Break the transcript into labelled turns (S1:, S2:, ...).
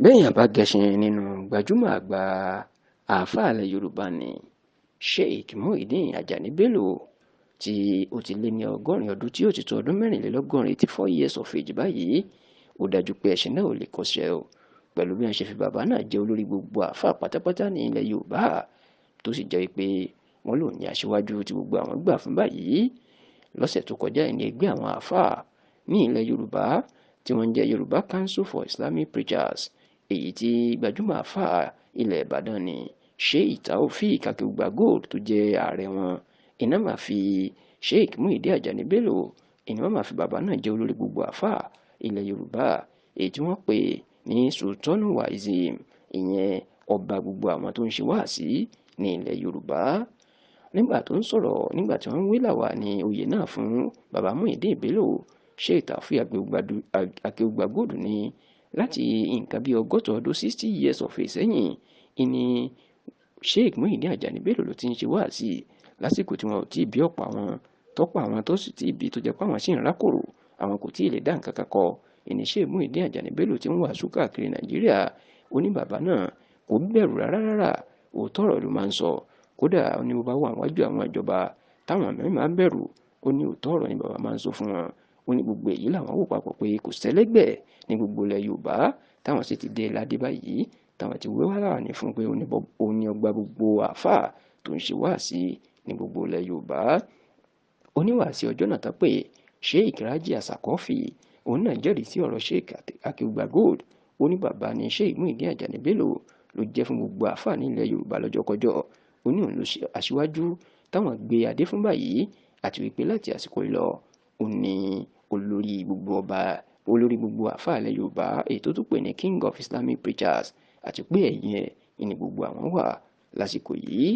S1: Béèyàn bá gẹṣin nínú gbajúmọ̀ àgbà àáfàá ilẹ̀ Yorùbá ni Sheikh Muyideen Ajani Bello tí ó ti lé ní 100 ọdún tí ó ti tó ọdún 84 84 years of age báyìí. Ó dájú pé ẹṣin náà ò lè kọsẹ̀ o pẹ̀lú bí wọ́n ṣe fi bàbá náà jẹ́ olórí gbogbo àáfàá pátápátá ní ilẹ̀ Yorùbá tó sì jẹ́ pé wọ́n lò ní aṣíwájú tí gbogbo àwọn gbà fún báyìí. Lọ́sẹ̀ tó kọjá ní ẹgbẹ́ àwọn àáfàá ní ilẹ̀ Yorùbá tí wọ́n jẹ́ Yorùbá Council for Islamic Preachers, èyí tí gbajúmọ̀ àáfàá ilẹ̀ Ìbàdàn ni Sheikh Taofeek Akeugba Gold tó jẹ́ ààrẹ wọn, iná máa fi Sheikh Muyideen Ajani Bello, iná máa fi bàbá náà jẹ́ olórí gbogbo àáfàá ilẹ̀ Yorùbá, èyí tí wọ́n pè ní Sultanul Wa'izim, ìyẹn ọba gbogbo àwọn tó ń ṣe wáàsí ní ilẹ̀ Yorùbá. Nígbà tó ń sọ̀rọ̀ nígbà tí wọ́n ń wílàwà ní oyè náà fún bàbá Muyideen Bello, Sheikh Taofeek Akeugba Gold ní láti nǹkan bí 60 ọdún 60 years of age sẹ́yìn ìní Sheikh Muyideen Ajani Bello ló ti ń ṣe wáàsí lásìkò tí wọn ò tí ì bí ọ̀pọ̀ àwọn tọ́pọ̀ àwọn tó sì tí ì bí tó jẹ́ pé àwọn sì ń rákòrò, àwọn kò tí ì lè dá nǹkan kan kọ. Ìní Sheikh Muyideen Ajani Bello ti ń wàásù káàkiri Nàìjíríà. Ó ní bàbá náà kò bẹ̀rù rárá, òótọ́ ọ̀rọ̀ ló máa ń sọ. Kódà ó ní bó bá wà wájú àwọn ìjọba táwọn mẹ́rin máa ń bẹ̀rù, ó ní òótọ́ ọ̀rọ̀ ni bàbá máa ń sọ fún wọn. Ó ní gbogbo èyí làwọn wò papọ̀ pé kò sẹ́lẹ́gbẹ̀ ní gbogbo ilẹ̀ Yorùbá táwọn sì ti dé ládé báyìí, táwọn ti wé wàhálà ní fún pé òun ni ọgbà gbogbo àáfàá tó ń ṣe wáàsí ní gbogbo ilẹ̀ Yorùbá. Oníwàásí ọjọ́ náà tán pé Sheikh Raji Asakọ́fì, òun náà jẹ́rìí sí ọ̀rọ̀ Sheikh Akeugba Gold. Ó ní bàbá ni Sheikh Muyideen Ajani Bello ló jẹ́ fún gbogbo àáfàá ní ilẹ̀ Yorùbá lọ́jọ́kọjọ́. Ó ní òun ló ṣe aṣíwájú táwọn gbé adé fún báyìí, àti wípé láti àsìkò ìlọ òun ni olórí gbogbo àáfàá ilẹ̀ Yorùbá, èyí tó tún pè ní King of Islamic Preachers, àti pé ẹ̀yìn ẹ̀ ni gbogbo àwọn wà lásìkò yìí.